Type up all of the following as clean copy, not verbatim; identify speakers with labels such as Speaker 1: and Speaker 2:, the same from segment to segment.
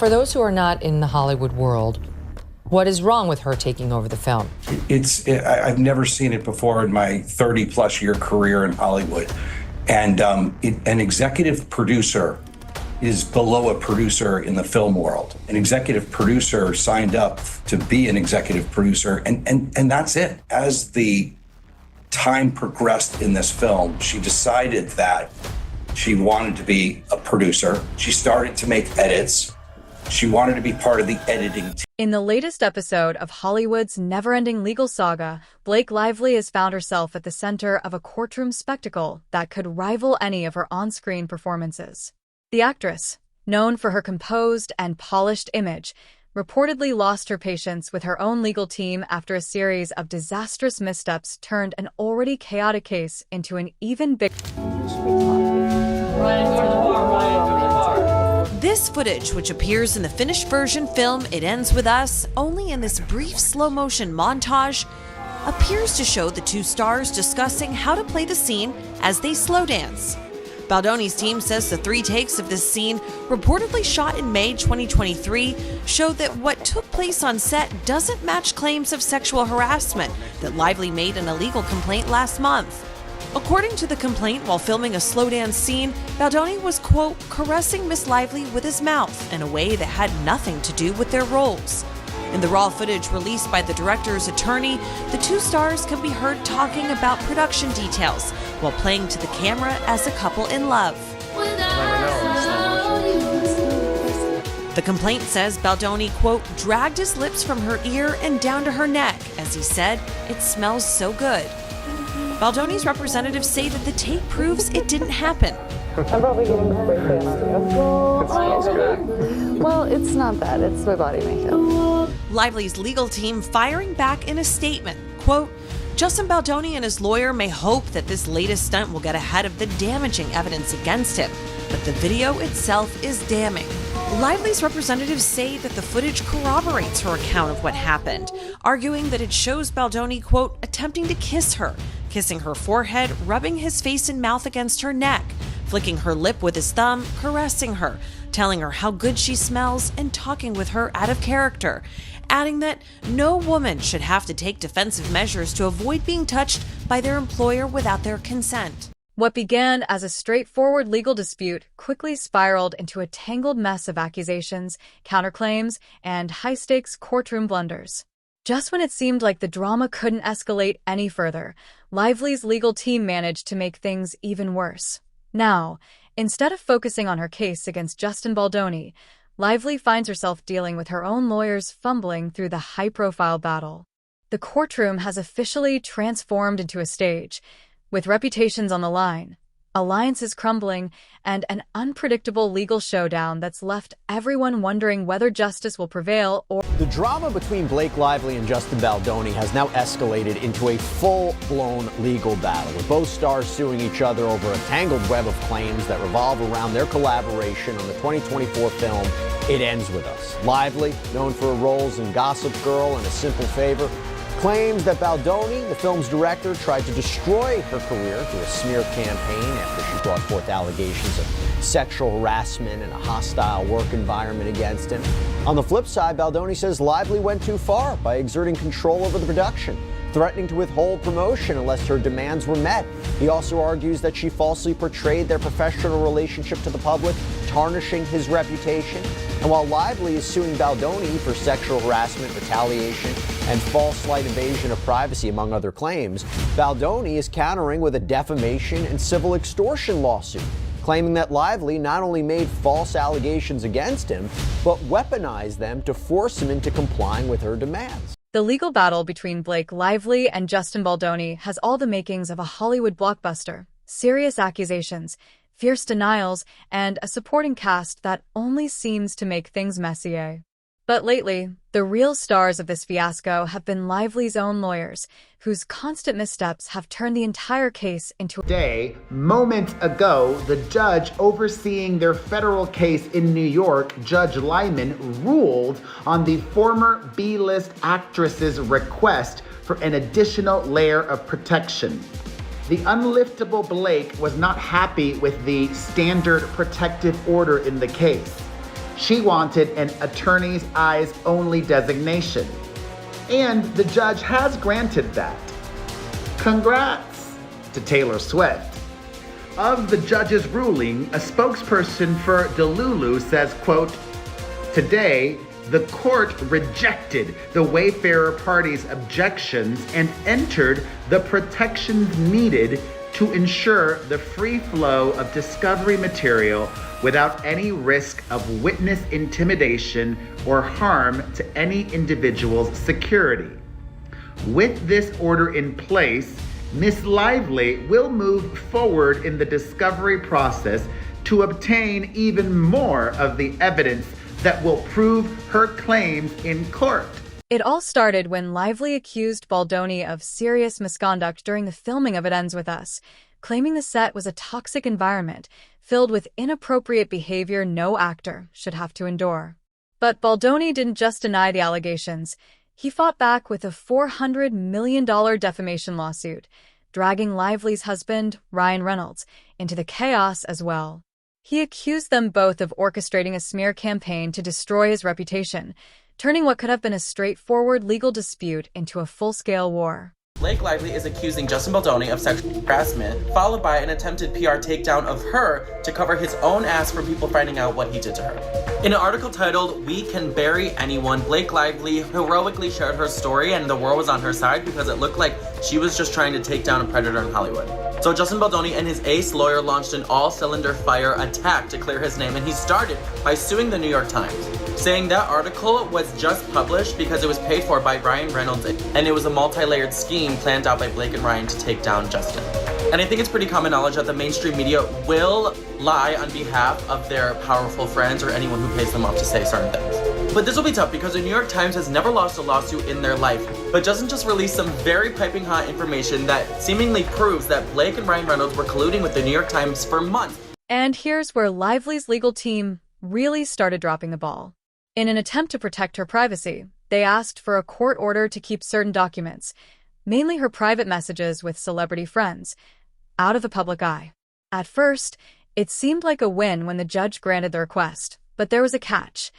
Speaker 1: For those who are not in the Hollywood world, what is wrong with her taking over the film?
Speaker 2: I've never seen it before in my 30-plus year career in Hollywood. And an executive producer is below a producer in the film world. An executive producer signed up to be an executive producer, and that's it. As the time progressed in this film, she decided that she wanted to be a producer. She started to make edits. She wanted to be part of the editing team.
Speaker 3: In the latest episode of Hollywood's never-ending legal saga, Blake Lively has found herself at the center of a courtroom spectacle that could rival any of her on-screen performances. The actress, known for her composed and polished image, reportedly lost her patience with her own legal team after a series of disastrous missteps turned an already chaotic case into an even bigger...
Speaker 4: This footage, which appears in the finished version film It Ends With Us, only in this brief slow-motion montage, appears to show the two stars discussing how to play the scene as they slow dance. Baldoni's team says the 3 takes of this scene, reportedly shot in May 2023, show that what took place on set doesn't match claims of sexual harassment that Lively made in a legal complaint last month. According to the complaint, while filming a slow dance scene, Baldoni was, quote, caressing Miss Lively with his mouth in a way that had nothing to do with their roles. In the raw footage released by the director's attorney, the two stars can be heard talking about production details while playing to the camera as a couple in love. The complaint says Baldoni, quote, dragged his lips from her ear and down to her neck as he said, "It smells so good." Baldoni's representatives say that the tape proves it didn't happen.
Speaker 5: I'm probably getting spray tan on you.
Speaker 6: It smells good.
Speaker 5: Well, it's not bad. It's my body makeup.
Speaker 4: Lively's legal team firing back in a statement, quote, Justin Baldoni and his lawyer may hope that this latest stunt will get ahead of the damaging evidence against him, but the video itself is damning. Lively's representatives say that the footage corroborates her account of what happened, arguing that it shows Baldoni, quote, attempting to kiss her, kissing her forehead, rubbing his face and mouth against her neck, flicking her lip with his thumb, caressing her, telling her how good she smells, and talking with her out of character, adding that no woman should have to take defensive measures to avoid being touched by their employer without their consent.
Speaker 3: What began as a straightforward legal dispute quickly spiraled into a tangled mess of accusations, counterclaims, and high-stakes courtroom blunders. Just when it seemed like the drama couldn't escalate any further, Lively's legal team managed to make things even worse. Now, instead of focusing on her case against Justin Baldoni, Lively finds herself dealing with her own lawyers fumbling through the high-profile battle. The courtroom has officially transformed into a stage, with reputations on the line, alliances crumbling, and an unpredictable legal showdown that's left everyone wondering whether justice will prevail or...
Speaker 7: The drama between Blake Lively and Justin Baldoni has now escalated into a full-blown legal battle, with both stars suing each other over a tangled web of claims that revolve around their collaboration on the 2024 film It Ends With Us. Lively, known for her roles in Gossip Girl and A Simple Favor, claims that Baldoni, the film's director, tried to destroy her career through a smear campaign after she brought forth allegations of sexual harassment and a hostile work environment against him. On the flip side, Baldoni says Lively went too far by exerting control over the production, threatening to withhold promotion unless her demands were met. He also argues that she falsely portrayed their professional relationship to the public, tarnishing his reputation. And while Lively is suing Baldoni for sexual harassment, retaliation, and false slight invasion of privacy, among other claims, Baldoni is countering with a defamation and civil extortion lawsuit, claiming that Lively not only made false allegations against him, but weaponized them to force him into complying with her demands.
Speaker 3: The legal battle between Blake Lively and Justin Baldoni has all the makings of a Hollywood blockbuster: serious accusations, fierce denials, and a supporting cast that only seems to make things messier. But lately, the real stars of this fiasco have been Lively's own lawyers, whose constant missteps have turned the entire case into...
Speaker 8: Moments ago, the judge overseeing their federal case in New York, Judge Lyman, ruled on the former B-list actress's request for an additional layer of protection. The unliftable Blake was not happy with the standard protective order in the case. She wanted an attorney's eyes only designation. And the judge has granted that. Congrats to Taylor Swift. Of the judge's ruling, a spokesperson for Delulu says, quote, "Today, the court rejected the Wayfarer party's objections and entered the protections needed to ensure the free flow of discovery material without any risk of witness intimidation or harm to any individual's security. With this order in place, Ms. Lively will move forward in the discovery process to obtain even more of the evidence that will prove her claims in court."
Speaker 3: It all started when Lively accused Baldoni of serious misconduct during the filming of It Ends With Us, claiming the set was a toxic environment filled with inappropriate behavior no actor should have to endure. But Baldoni didn't just deny the allegations. He fought back with a $400 million defamation lawsuit, dragging Lively's husband, Ryan Reynolds, into the chaos as well. He accused them both of orchestrating a smear campaign to destroy his reputation, turning what could have been a straightforward legal dispute into a full-scale war.
Speaker 9: Blake Lively is accusing Justin Baldoni of sexual harassment, followed by an attempted PR takedown of her to cover his own ass from people finding out what he did to her. In an article titled, "We Can Bury Anyone," Blake Lively heroically shared her story, and the world was on her side because it looked like she was just trying to take down a predator in Hollywood. So Justin Baldoni and his ace lawyer launched an all-cylinder fire attack to clear his name, and he started by suing the New York Times, saying that article was just published because it was paid for by Ryan Reynolds, and it was a multi-layered scheme planned out by Blake and Ryan to take down Justin. And I think it's pretty common knowledge that the mainstream media will lie on behalf of their powerful friends or anyone who pays them off to say certain things. But this will be tough because the New York Times has never lost a lawsuit in their life, but doesn't just release some very piping hot information that seemingly proves that Blake and Ryan Reynolds were colluding with the New York Times for months.
Speaker 3: And here's where Lively's legal team really started dropping the ball. In an attempt to protect her privacy, they asked for a court order to keep certain documents, mainly her private messages with celebrity friends, out of the public eye. At first, it seemed like a win when the judge granted the request, but there was a catch.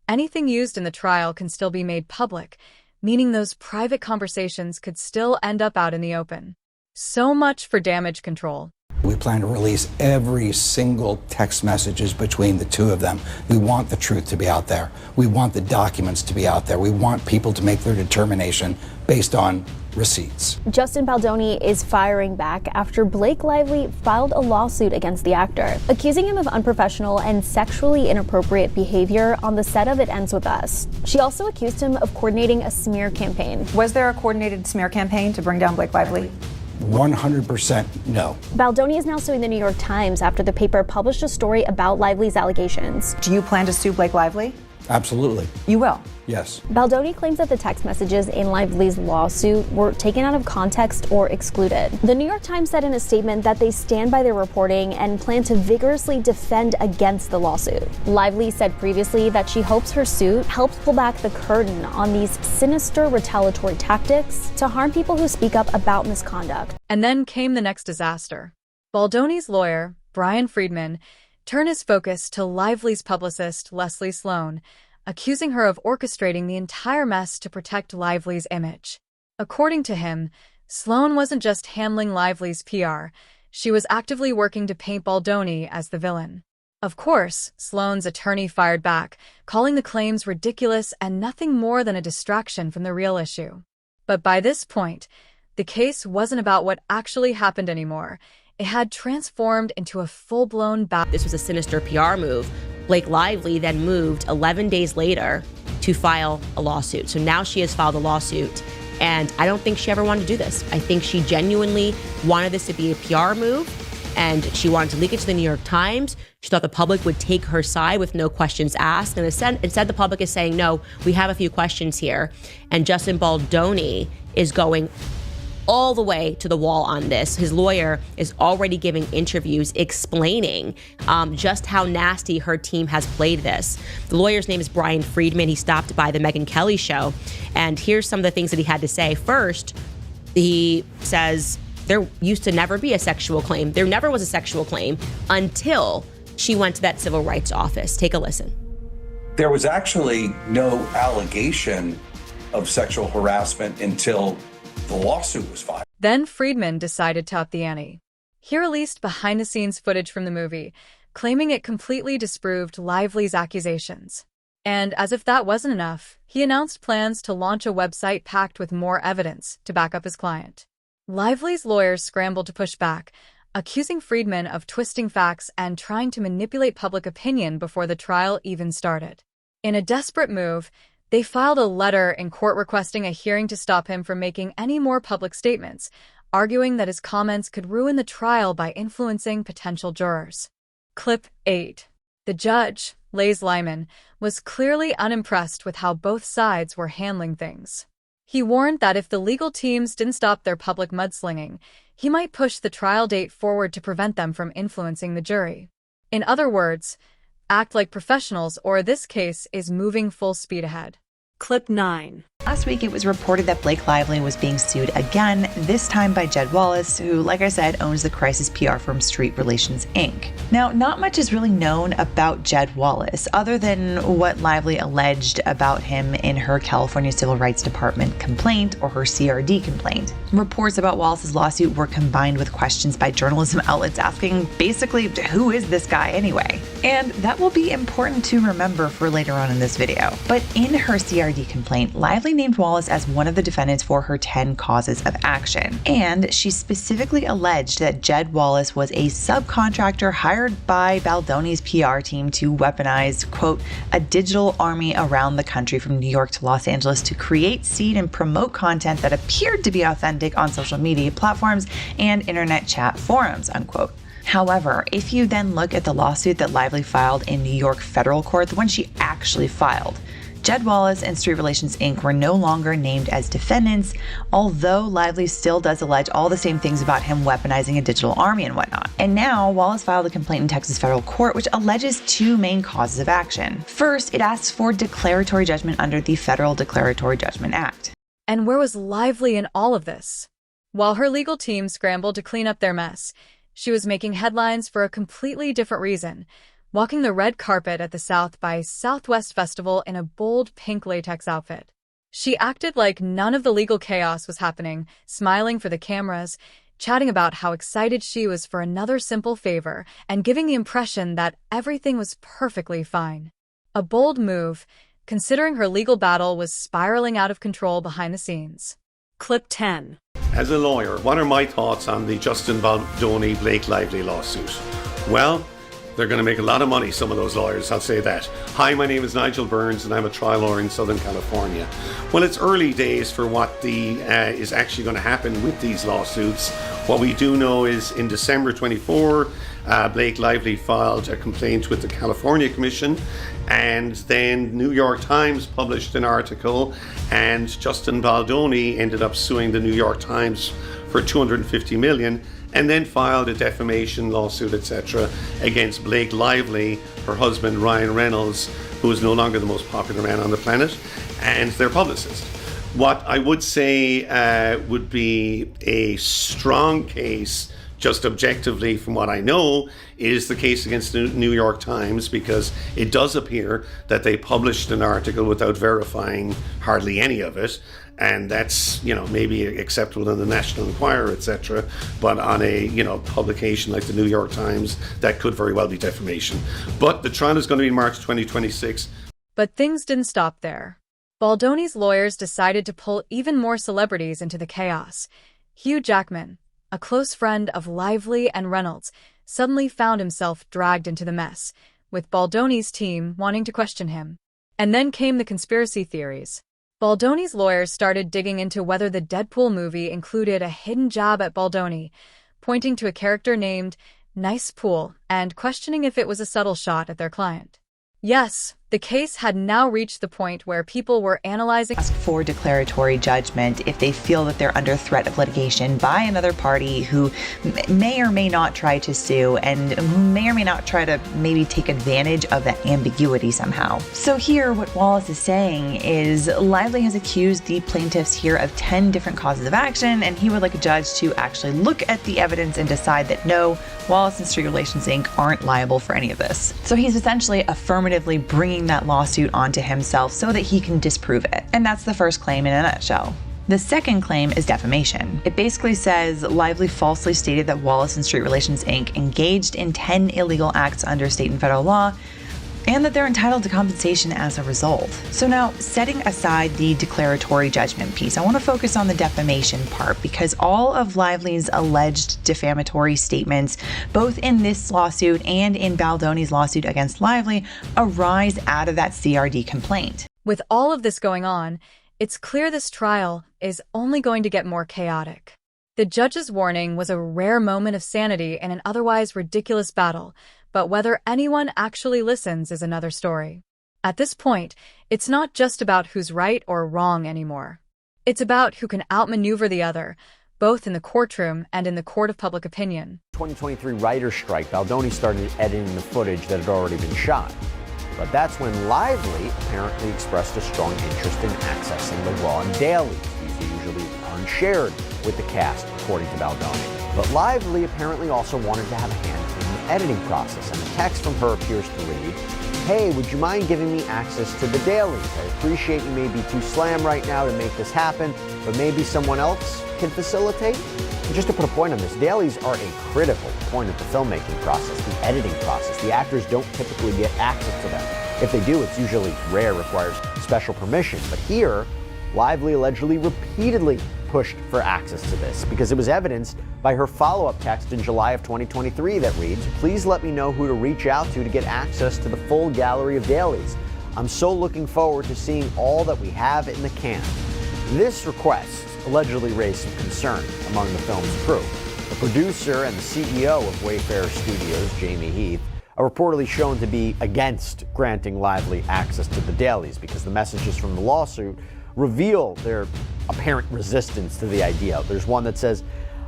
Speaker 3: Anything used in the trial can still be made public, meaning those private conversations could still end up out in the open. So much for damage control.
Speaker 2: We plan to release every single text messages between the two of them. We want the truth to be out there. We want the documents to be out there. We want people to make their determination based on receipts.
Speaker 10: Justin Baldoni is firing back after Blake Lively filed a lawsuit against the actor, accusing him of unprofessional and sexually inappropriate behavior on the set of It Ends With Us. She also accused him of coordinating a smear campaign.
Speaker 11: Was there a coordinated smear campaign to bring down Blake Lively?
Speaker 2: 100% no.
Speaker 10: Baldoni is now suing the New York Times after the paper published a story about Lively's allegations.
Speaker 11: Do you plan to sue Blake Lively?
Speaker 2: Absolutely.
Speaker 11: You will?
Speaker 2: Yes.
Speaker 10: Baldoni claims that the text messages in Lively's lawsuit were taken out of context or excluded. The New York Times said in a statement that they stand by their reporting and plan to vigorously defend against the lawsuit. Lively said previously that she hopes her suit helps pull back the curtain on these sinister retaliatory tactics to harm people who speak up about misconduct.
Speaker 3: And then came the next disaster. Baldoni's lawyer, Brian Friedman, turned his focus to Lively's publicist, Leslie Sloan, accusing her of orchestrating the entire mess to protect Lively's image. According to him, Sloan wasn't just handling Lively's PR, she was actively working to paint Baldoni as the villain. Of course, Sloan's attorney fired back, calling the claims ridiculous and nothing more than a distraction from the real issue. But by this point, the case wasn't about what actually happened anymore. It had transformed into a full-blown battle.
Speaker 12: This was a sinister PR move. Blake Lively then moved 11 days later to file a lawsuit. So now she has filed a lawsuit, and I don't think she ever wanted to do this. I think she genuinely wanted this to be a PR move, and she wanted to leak it to the New York Times. She thought the public would take her side with no questions asked, and instead the public is saying, no, we have a few questions here. And Justin Baldoni is going all the way to the wall on this. His lawyer is already giving interviews explaining just how nasty her team has played this. The lawyer's name is Brian Friedman. He stopped by the Megyn Kelly show, and here's some of the things that he had to say. First, he says there used to never be a sexual claim. There never was a sexual claim until she went to that civil rights office. Take a listen.
Speaker 2: There was actually no allegation of sexual harassment until the lawsuit was filed.
Speaker 3: Then Friedman decided to up the ante. He released behind-the-scenes footage from the movie, claiming it completely disproved Lively's accusations. And as if that wasn't enough, he announced plans to launch a website packed with more evidence to back up his client. Lively's lawyers scrambled to push back, accusing Friedman of twisting facts and trying to manipulate public opinion before the trial even started. In a desperate move, they filed a letter in court requesting a hearing to stop him from making any more public statements, arguing that his comments could ruin the trial by influencing potential jurors. Clip 8. The judge, Lays Lyman, was clearly unimpressed with how both sides were handling things. He warned that if the legal teams didn't stop their public mudslinging, he might push the trial date forward to prevent them from influencing the jury. In other words, act like professionals, or this case is moving full speed ahead.
Speaker 13: Clip 9. Last week, it was reported that Blake Lively was being sued again, this time by Jed Wallace, who, like I said, owns the crisis PR firm Street Relations, Inc. Now, not much is really known about Jed Wallace, other than what Lively alleged about him in her California Civil Rights Department complaint, or her CRD complaint. Reports about Wallace's lawsuit were combined with questions by journalism outlets asking, basically, who is this guy anyway? And that will be important to remember for later on in this video. But in her CRD complaint, Lively named Wallace as one of the defendants for her 10 causes of action. And she specifically alleged that Jed Wallace was a subcontractor hired by Baldoni's PR team to weaponize, quote, a digital army around the country from New York to Los Angeles to create, seed, and promote content that appeared to be authentic on social media platforms and internet chat forums, unquote. However, if you then look at the lawsuit that Lively filed in New York federal court, the one she actually filed, Jed Wallace and Street Relations Inc. were no longer named as defendants, although Lively still does allege all the same things about him weaponizing a digital army and whatnot. And now, Wallace filed a complaint in Texas federal court which alleges two main causes of action. First, it asks for declaratory judgment under the Federal Declaratory Judgment Act.
Speaker 3: And where was Lively in all of this? While her legal team scrambled to clean up their mess, she was making headlines for a completely different reason, walking the red carpet at the South by Southwest Festival in a bold pink latex outfit. She acted like none of the legal chaos was happening, smiling for the cameras, chatting about how excited she was for another simple favor, and giving the impression that everything was perfectly fine. A bold move, considering her legal battle was spiraling out of control behind the scenes.
Speaker 13: Clip 10.
Speaker 14: As a lawyer, what are my thoughts on the Justin Baldoni-Blake Lively lawsuit? Well, they're going to make a lot of money, some of those lawyers, I'll say that. Hi, my name is Nigel Burns and I'm a trial lawyer in Southern California. Well, it's early days for what is actually going to happen with these lawsuits. What we do know is in December 24, Blake Lively filed a complaint with the California Commission, and then New York Times published an article, and Justin Baldoni ended up suing the New York Times for $250 million, and then filed a defamation lawsuit, etc., against Blake Lively, her husband Ryan Reynolds, who is no longer the most popular man on the planet, and their publicist. What I would say would be a strong case, just objectively from what I know, is the case against the New York Times, because it does appear that they published an article without verifying hardly any of it. And that's, maybe acceptable in the National Enquirer, etc. But on a, publication like the New York Times, that could very well be defamation. But the trial is going to be in March 2026.
Speaker 3: But things didn't stop there. Baldoni's lawyers decided to pull even more celebrities into the chaos. Hugh Jackman, a close friend of Lively and Reynolds, suddenly found himself dragged into the mess, with Baldoni's team wanting to question him. And then came the conspiracy theories. Baldoni's lawyers started digging into whether the Deadpool movie included a hidden jab at Baldoni, pointing to a character named Nice Pool and questioning if it was a subtle shot at their client. Yes, the case had now reached the point where people were analyzing
Speaker 13: for declaratory judgment if they feel that they're under threat of litigation by another party who may or may not try to sue and who may or may not try to maybe take advantage of that ambiguity somehow. So here, what Wallace is saying is Lively has accused the plaintiffs here of 10 different causes of action, and he would like a judge to actually look at the evidence and decide that no, Wallace and Street Relations Inc. aren't liable for any of this. So he's essentially affirmatively bringing bringing that lawsuit onto himself so that he can disprove it. And that's the first claim in a nutshell. The second claim is defamation. It basically says Lively falsely stated that Wallace and Street Relations Inc. engaged in 10 illegal acts under state and federal law, and that they're entitled to compensation as a result. So now, setting aside the declaratory judgment piece, I want to focus on the defamation part, because all of Lively's alleged defamatory statements, both in this lawsuit and in Baldoni's lawsuit against Lively, arise out of that CRD complaint.
Speaker 3: With all of this going on, it's clear this trial is only going to get more chaotic. The judge's warning was a rare moment of sanity in an otherwise ridiculous battle, but whether anyone actually listens is another story. At this point, it's not just about who's right or wrong anymore. It's about who can outmaneuver the other, both in the courtroom and in the court of public opinion.
Speaker 7: 2023 writer's strike, Baldoni started editing the footage that had already been shot. But that's when Lively apparently expressed a strong interest in accessing the raw and dailies. These are usually unshared with the cast, according to Baldoni. But Lively apparently also wanted to have a hand in the editing process, and a text from her appears to read, "Hey, would you mind giving me access to the dailies? I appreciate you may be too slammed right now to make this happen, but maybe someone else can facilitate?" And just to put a point on this, dailies are a critical point of the filmmaking process, the editing process. The actors don't typically get access to them. If they do, it's usually rare, requires special permission. But here, Lively allegedly repeatedly pushed for access to this, because it was evidenced by her follow-up text in July of 2023 that reads, "Please let me know who to reach out to get access to the full gallery of dailies. I'm so looking forward to seeing all that we have in the can." This request allegedly raised some concern among the film's crew. The producer and the CEO of Wayfarer Studios, Jamie Heath, are reportedly shown to be against granting Lively access to the dailies because the messages from the lawsuit reveal their apparent resistance to the idea. There's one that says,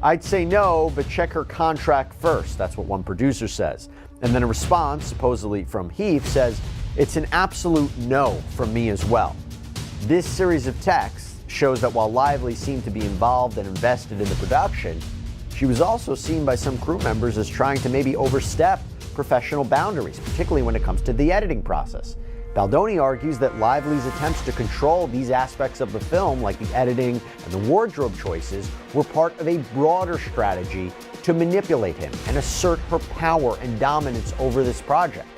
Speaker 7: "I'd say no, but check her contract first." That's what one producer says. And then a response, supposedly from Heath, says, "It's an absolute no from me as well." This series of texts shows that while Lively seemed to be involved and invested in the production, she was also seen by some crew members as trying to maybe overstep professional boundaries, particularly when it comes to the editing process. Baldoni argues that Lively's attempts to control these aspects of the film, like the editing and the wardrobe choices, were part of a broader strategy to manipulate him and assert her power and dominance over this project.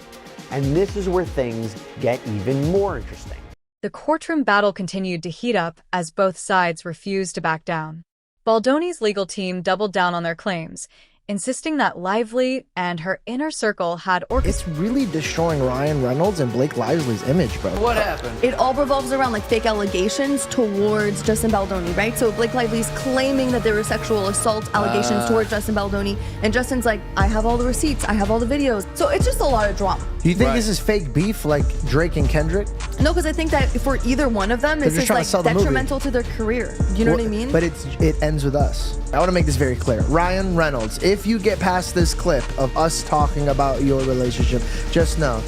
Speaker 7: And this is where things get even more interesting.
Speaker 3: The courtroom battle continued to heat up as both sides refused to back down. Baldoni's legal team doubled down on their claims, insisting that Lively and her inner circle had orchestrated.
Speaker 15: It's really destroying Ryan Reynolds and Blake Lively's image, bro.
Speaker 6: What happened?
Speaker 16: It all revolves around like fake allegations towards Justin Baldoni, right? So Blake Lively's claiming that there were sexual assault allegations towards Justin Baldoni, and Justin's like, I have all the receipts, I have all the videos. So it's just a lot of drama.
Speaker 15: Do you think this is fake beef like Drake and Kendrick?
Speaker 16: No, because I think that for either one of them, it's just like detrimental to their career. You know what I mean?
Speaker 15: But it ends with us. I want to make this very clear. Ryan Reynolds, if you get past this clip of us talking about your relationship, just know,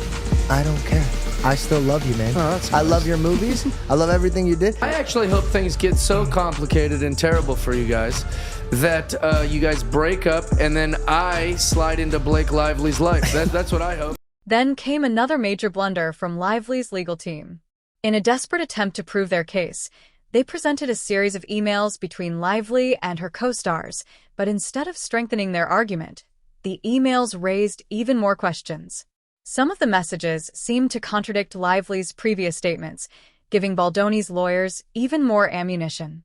Speaker 15: I don't care. I still love you, man.
Speaker 6: Oh, that's nice.
Speaker 15: I love your movies. I love everything you did.
Speaker 6: I actually hope things get so complicated and terrible for you guys that you guys break up and then I slide into Blake Lively's life. That's what I hope.
Speaker 3: Then came another major blunder from Lively's legal team. In a desperate attempt to prove their case, they presented a series of emails between Lively and her co-stars, but instead of strengthening their argument, the emails raised even more questions. Some of the messages seemed to contradict Lively's previous statements, giving Baldoni's lawyers even more ammunition.